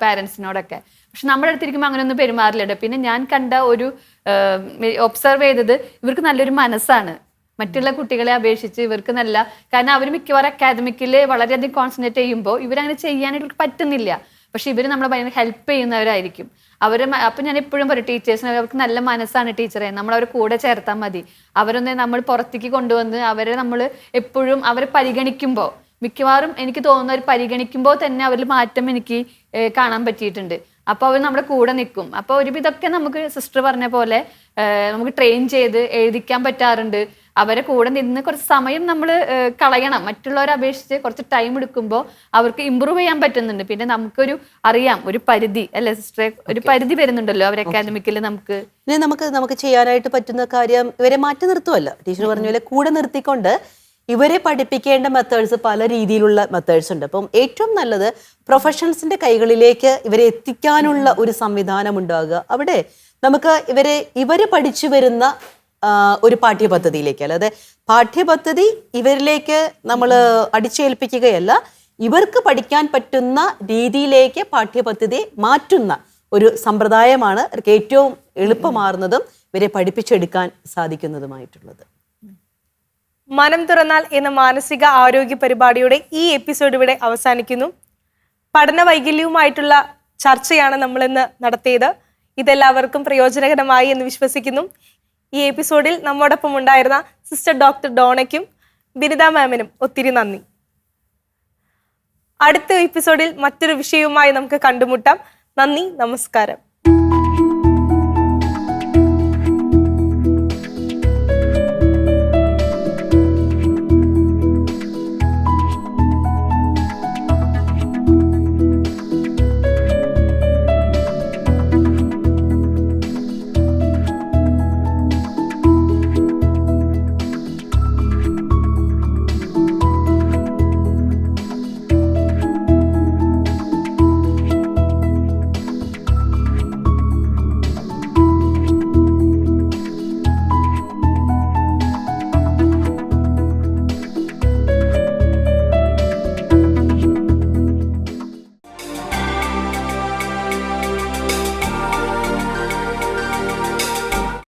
പാരൻസിനോടൊക്കെ. പക്ഷെ നമ്മുടെ അടുത്തിരിക്കുമ്പോൾ അങ്ങനെയൊന്നും പെരുമാറില്ല. പിന്നെ ഞാൻ കണ്ട ഒരു ഒബ്സർവ് ചെയ്തത്, ഇവർക്ക് നല്ലൊരു മനസ്സാണ് മറ്റുള്ള കുട്ടികളെ അപേക്ഷിച്ച്. ഇവർക്ക് നല്ല, കാരണം അവർ മിക്കവാറും അക്കാദമിക്കിൽ വളരെയധികം കോൺസെൻട്രേറ്റ് ചെയ്യുമ്പോൾ ഇവരങ്ങനെ ചെയ്യാനായിട്ട് ഇവർക്ക് പറ്റുന്നില്ല. പക്ഷെ ഇവർ നമ്മളെ ഭയങ്കര ഹെൽപ്പ് ചെയ്യുന്നവരായിരിക്കും. അപ്പം ഞാൻ എപ്പോഴും പറയും ടീച്ചേഴ്സിന്, അവർക്ക് നല്ല മനസ്സാണ് ടീച്ചറെ, നമ്മൾ അവരെ കൂടെ ചേർത്താൽ മതി. അവരൊന്ന് നമ്മൾ പുറത്തേക്ക് കൊണ്ടുവന്ന് അവരെ നമ്മൾ എപ്പോഴും അവരെ പരിഗണിക്കുമ്പോൾ, മിക്കവാറും എനിക്ക് തോന്നുന്ന ഒരു പരിഗണിക്കുമ്പോൾ തന്നെ അവരിൽ മാറ്റം എനിക്ക് കാണാൻ പറ്റിയിട്ടുണ്ട്. അപ്പോൾ അവർ നമ്മുടെ കൂടെ നിൽക്കും. അപ്പോൾ ഇതൊക്കെ നമുക്ക് സിസ്റ്റർ പറഞ്ഞ പോലെ നമുക്ക് ട്രെയിൻ ചെയ്ത് എഴുതിക്കാൻ പറ്റാറുണ്ട്. അവരെ കൂടെ നിന്ന് കുറച്ച് സമയം നമ്മൾ കളയണം. മറ്റുള്ളവരെ അപേക്ഷിച്ച് കുറച്ച് ടൈം എടുക്കുമ്പോൾ അവർക്ക് ഇമ്പ്രൂവ് ചെയ്യാൻ പറ്റുന്നുണ്ട്. പിന്നെ നമുക്കൊരു അറിയാം ഒരു പരിധി, അല്ലെ സിസ്റ്ററെ, ഒരു പരിധി വരുന്നുണ്ടല്ലോ അവർ അക്കാദമിക്കിൽ. നമുക്ക് ചെയ്യാനായിട്ട് പറ്റുന്ന കാര്യം ഇവരെ മാറ്റി നിർത്തുമല്ല, ടീച്ചർ പറഞ്ഞ പോലെ കൂടെ നിർത്തിക്കൊണ്ട് ഇവരെ പഠിപ്പിക്കേണ്ട മെത്തേഡ്സ് പല രീതിയിലുള്ള മെത്തേഡ്സ് ഉണ്ട്. അപ്പം ഏറ്റവും നല്ലത് പ്രൊഫഷണൽസിന്റെ കൈകളിലേക്ക് ഇവരെ എത്തിക്കാനുള്ള ഒരു സംവിധാനം ഉണ്ടാകുക. അവിടെ നമുക്ക് ഇവര് പഠിച്ചു വരുന്ന ഒരു പാഠ്യപദ്ധതിയിലേക്ക്, അല്ലാതെ പാഠ്യപദ്ധതി ഇവരിലേക്ക് നമ്മൾ അടിച്ചേൽപ്പിക്കുകയല്ല, ഇവർക്ക് പഠിക്കാൻ പറ്റുന്ന രീതിയിലേക്ക് പാഠ്യപദ്ധതി മാറ്റുന്ന ഒരു സമ്പ്രദായമാണ് ഏറ്റവും എളുപ്പമാർന്നതും ഇവരെ പഠിപ്പിച്ചെടുക്കാൻ സാധിക്കുന്നതുമായിട്ടുള്ളത്. മനം തുറന്നാൽ എന്ന മാനസിക ആരോഗ്യ പരിപാടിയുടെ ഈ എപ്പിസോഡ് ഇവിടെ അവസാനിക്കുന്നു. പഠന വൈകല്യവുമായിട്ടുള്ള ചർച്ചയാണ് നമ്മളിന്ന് നടത്തിയത്. ഇതെല്ലാവർക്കും പ്രയോജനകരമായി എന്ന് വിശ്വസിക്കുന്നു. ഈ എപ്പിസോഡിൽ നമ്മോടൊപ്പം ഉണ്ടായിരുന്ന സിസ്റ്റർ ഡോക്ടർ ഡോണയ്ക്കും ബിനിത മാമിനും ഒത്തിരി നന്ദി. അടുത്ത എപ്പിസോഡിൽ മറ്റൊരു വിഷയവുമായി നമുക്ക് കണ്ടുമുട്ടാം. നന്ദി, നമസ്കാരം.